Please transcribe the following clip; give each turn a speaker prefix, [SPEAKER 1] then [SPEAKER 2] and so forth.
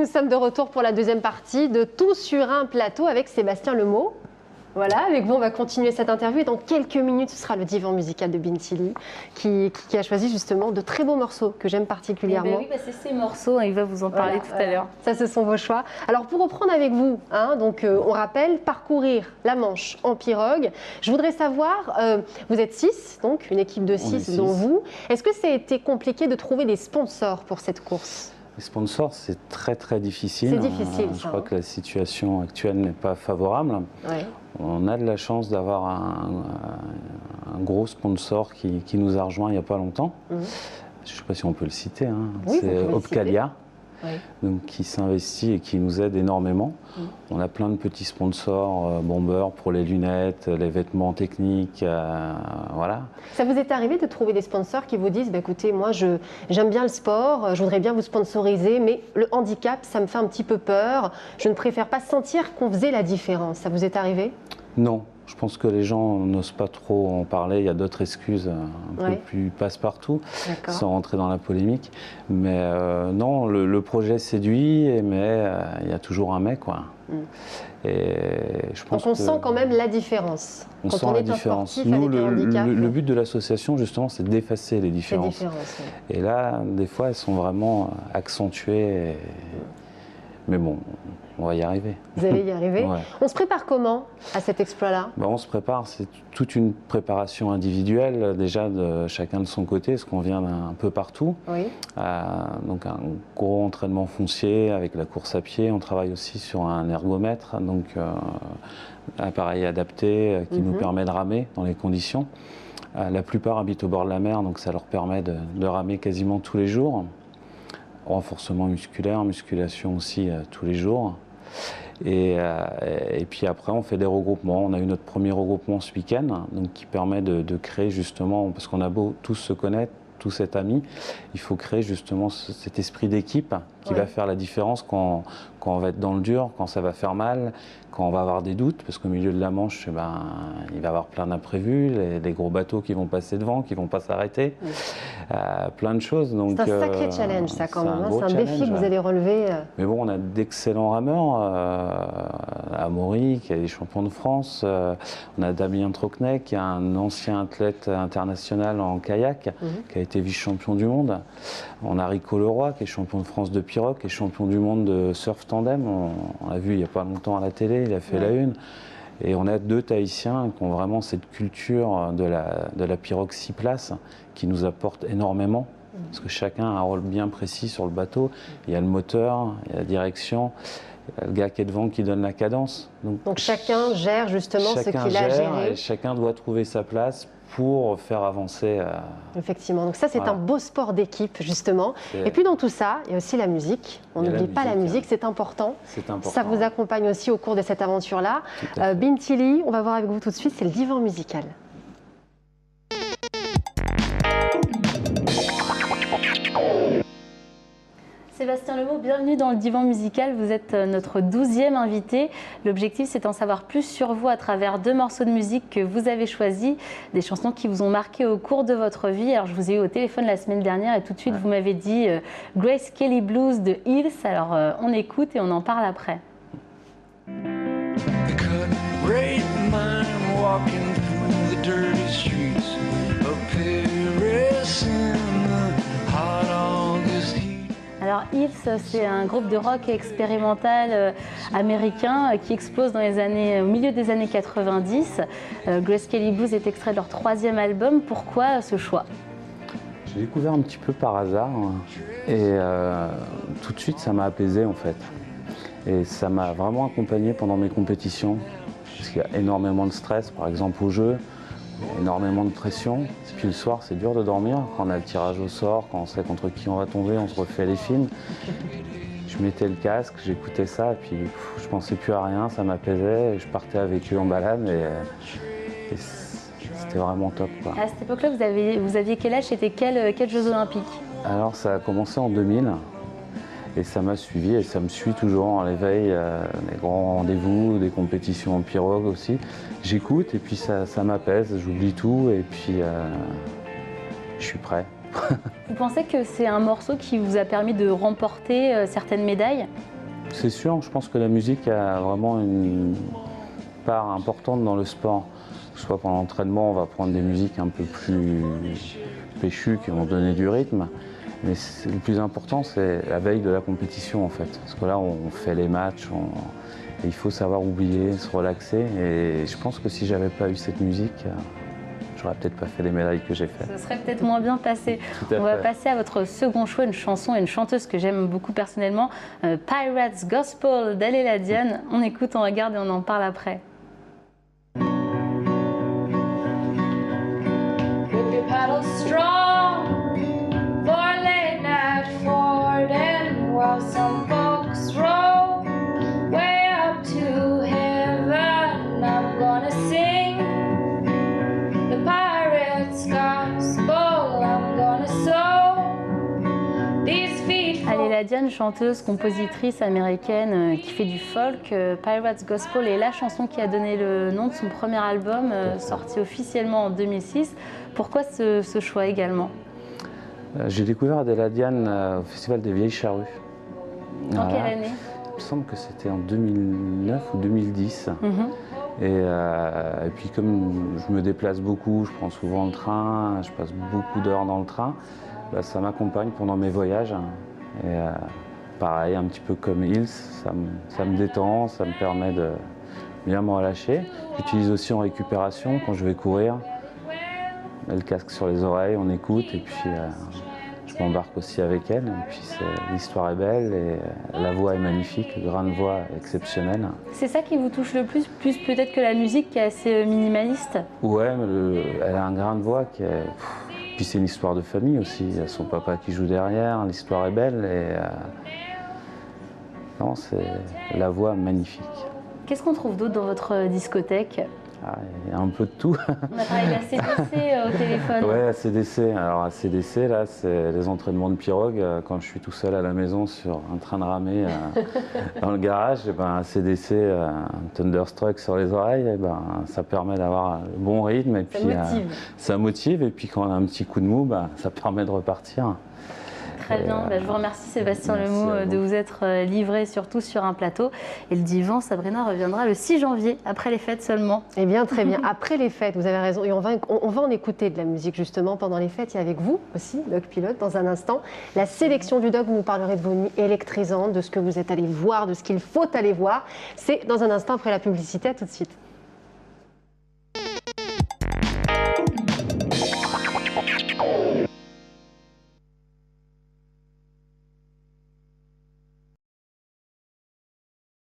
[SPEAKER 1] nous sommes de retour pour la deuxième partie de Tout sur un plateau avec Sébastien Lemot. Voilà, avec vous, on va continuer cette interview et dans quelques minutes, ce sera le divan musical de Bintili qui a choisi justement de très beaux morceaux que j'aime particulièrement.
[SPEAKER 2] Oui, c'est ces morceaux, il va vous en parler tout à l'heure.
[SPEAKER 1] Ça, ce sont vos choix. Alors, pour reprendre avec vous, donc, on rappelle, parcourir la Manche en pirogue. Je voudrais savoir, vous êtes 6, donc une équipe de 6 dont vous. Est-ce que ça a été compliqué de trouver des sponsors pour cette course ?
[SPEAKER 3] Les sponsors, c'est très difficile.
[SPEAKER 1] C'est difficile,
[SPEAKER 3] Je crois que la situation actuelle n'est pas favorable.
[SPEAKER 1] Oui.
[SPEAKER 3] On a de la chance d'avoir un gros sponsor qui nous a rejoint il n'y a pas longtemps. Je ne sais pas si on peut le citer.
[SPEAKER 1] Oui,
[SPEAKER 3] c'est Opcalia.
[SPEAKER 1] Oui.
[SPEAKER 3] Donc, qui s'investit et qui nous aide énormément. On a plein de petits sponsors, Bomber pour les lunettes, les vêtements techniques, voilà.
[SPEAKER 1] Ça vous est arrivé de trouver des sponsors qui vous disent écoutez, moi j'aime bien le sport, je voudrais bien vous sponsoriser, mais le handicap, ça me fait un petit peu peur, je ne préfère pas sentir qu'on faisait la différence. Ça vous est arrivé ?
[SPEAKER 3] Non. Je pense que les gens n'osent pas trop en parler. Il y a d'autres excuses un peu plus passe-partout, sans rentrer dans la polémique. Mais non, le projet séduit, mais il y a toujours un mais, quoi. Et je pense
[SPEAKER 1] donc on sent quand même la différence.
[SPEAKER 3] On sent la différence. Nous, le but de l'association, justement, c'est d'effacer les différences. Et là, des fois, elles sont vraiment accentuées. Mais bon, on va y arriver.
[SPEAKER 1] Vous allez y arriver. On se prépare comment à cet exploit-là ?
[SPEAKER 3] On se prépare, c'est toute une préparation individuelle, déjà de chacun de son côté, parce qu'on vient d'un peu partout. Donc un gros entraînement foncier avec la course à pied. On travaille aussi sur un ergomètre, donc un appareil adapté qui nous permet de ramer dans les conditions. La plupart habitent au bord de la mer, donc ça leur permet de ramer quasiment tous les jours. Renforcement musculaire, musculation aussi tous les jours. Et puis après, on fait des regroupements. On a eu notre premier regroupement ce week-end, donc qui permet de créer justement, parce qu'on a beau tous se connaître, tous être amis, il faut créer justement cet esprit d'équipe qui va faire la différence quand on va être dans le dur, quand ça va faire mal, quand on va avoir des doutes, parce qu'au milieu de la Manche, il va y avoir plein d'imprévus, des gros bateaux qui vont passer devant, qui ne vont pas s'arrêter, plein de choses.
[SPEAKER 1] C'est un sacré challenge, ça, quand même. C'est un défi que vous allez relever.
[SPEAKER 3] Mais bon, on a d'excellents rameurs. Amaury, qui est des champions de France. On a Damien Trocnet, qui est un ancien athlète international en kayak, qui a été vice-champion du monde. On a Rico Leroy, qui est champion de France de pirogue, qui est champion du monde de surf tandem. On l'a vu il n'y a pas longtemps à la télé, il a fait la une. Et on a 2 Tahitiens qui ont vraiment cette culture de la pirogue 6 places qui nous apporte énormément. Parce que chacun a un rôle bien précis sur le bateau. Il y a le moteur, il y a la direction, il y a le gars qui est devant qui donne la cadence. Donc
[SPEAKER 1] chacun gère justement ce qu'il a géré.
[SPEAKER 3] Et chacun doit trouver sa place pour faire avancer.
[SPEAKER 1] Effectivement, donc ça c'est un beau sport d'équipe justement. Et puis dans tout ça, il y a aussi la musique. On n'oublie pas la musique, c'est important. Ça vous accompagne aussi au cours de cette aventure-là. Bintili, on va voir avec vous tout de suite, c'est le divan musical.
[SPEAKER 2] Sébastien Lemot, bienvenue dans le divan musical. Vous êtes notre 12e invité. L'objectif, c'est d'en savoir plus sur vous à travers 2 morceaux de musique que vous avez choisis, des chansons qui vous ont marqué au cours de votre vie. Alors, je vous ai eu au téléphone la semaine dernière et tout de suite, vous m'avez dit Grace Kelly Blues de Hills. Alors, on écoute et on en parle après. Alors Hills, c'est un groupe de rock expérimental américain qui explose au milieu des années 90. Grace Kelly Blues est extrait de leur 3e album. Pourquoi ce choix ?
[SPEAKER 3] J'ai découvert un petit peu par hasard et tout de suite ça m'a apaisé en fait. Et ça m'a vraiment accompagné pendant mes compétitions. Parce qu'il y a énormément de stress, par exemple au jeu. Énormément de pression, et puis le soir c'est dur de dormir quand on a le tirage au sort, quand on sait contre qui on va tomber, on se refait les films. Je mettais le casque, j'écoutais ça et puis je pensais plus à rien, ça m'apaisait, je partais avec eux en balade et c'était vraiment top, quoi.
[SPEAKER 2] À cette époque-là, vous aviez quel âge? C'était quels Jeux Olympiques?
[SPEAKER 3] Alors ça a commencé en 2000 et ça m'a suivi et ça me suit toujours en l'éveil, des grands rendez-vous, des compétitions en pirogue aussi. J'écoute et puis ça m'apaise, j'oublie tout et puis je suis prêt.
[SPEAKER 2] Vous pensez que c'est un morceau qui vous a permis de remporter certaines médailles?
[SPEAKER 3] C'est sûr, je pense que la musique a vraiment une part importante dans le sport. Soit pendant l'entraînement, on va prendre des musiques un peu plus péchues qui vont donner du rythme. Mais le plus important, c'est la veille de la compétition en fait. Parce que là, on fait les matchs, et il faut savoir oublier, se relaxer. Et je pense que si j'avais pas eu cette musique, j'aurais peut-être pas fait les médailles que j'ai faites.
[SPEAKER 2] Ce serait peut-être moins bien passé. On va passer à votre second choix, une chanson et une chanteuse que j'aime beaucoup personnellement, Pirates Gospel d'Aléla Diane. On écoute, on regarde et on en parle après.
[SPEAKER 4] Some folks roll way up to heaven. I'm gonna sing the pirate's gospel. I'm gonna sow these feet.
[SPEAKER 2] Aléla Diane, chanteuse, compositrice américaine qui fait du folk. Pirates Gospel est la chanson qui a donné le nom de son premier album, sorti officiellement en 2006. Pourquoi ce choix également?
[SPEAKER 3] J'ai découvert Aléla Diane au Festival des Vieilles Charrues.
[SPEAKER 2] Dans quelle année?
[SPEAKER 3] Il me semble que c'était en 2009 ou 2010. Et puis comme je me déplace beaucoup, je prends souvent le train, je passe beaucoup d'heures dans le train, ça m'accompagne pendant mes voyages. Et pareil, un petit peu comme Hills, ça me détend, ça me permet de bien me relâcher. J'utilise aussi en récupération quand je vais courir. Le casque sur les oreilles, on écoute et puis je m'embarque aussi avec elle. Et puis l'histoire est belle et la voix est magnifique, le grain de voix est exceptionnel.
[SPEAKER 2] C'est ça qui vous touche le plus peut-être que la musique qui est assez minimaliste?
[SPEAKER 3] Ouais, mais elle a un grain de voix qui est... Puis c'est une histoire de famille aussi, il y a son papa qui joue derrière, l'histoire est belle et non, c'est la voix magnifique.
[SPEAKER 2] Qu'est-ce qu'on trouve d'autre dans votre discothèque?
[SPEAKER 3] Il y a un peu de tout.
[SPEAKER 2] On a parlé de la CDC au téléphone.
[SPEAKER 3] Ouais, ACDC. Alors ACDC, là, c'est les entraînements de pirogue. Quand je suis tout seul à la maison sur un train de ramée dans le garage, et ben, ACDC, Thunderstruck sur les oreilles, et ben, ça permet d'avoir le bon rythme. Et puis, ça motive. Et puis quand on a un petit coup de mou, ça permet de repartir.
[SPEAKER 2] Très bien, je vous remercie Sébastien Lemou de vous être livré surtout sur un plateau. Et le divan, Sabrina, reviendra le 6 janvier, après les fêtes seulement.
[SPEAKER 1] Eh bien, très bien, après les fêtes, vous avez raison. Et on va en écouter de la musique justement pendant les fêtes. Et avec vous aussi, Doc Pilote, dans un instant. La sélection du Doc, vous nous parlerez de vos nuits électrisantes, de ce que vous êtes allé voir, de ce qu'il faut aller voir. C'est dans un instant après la publicité, à tout de suite.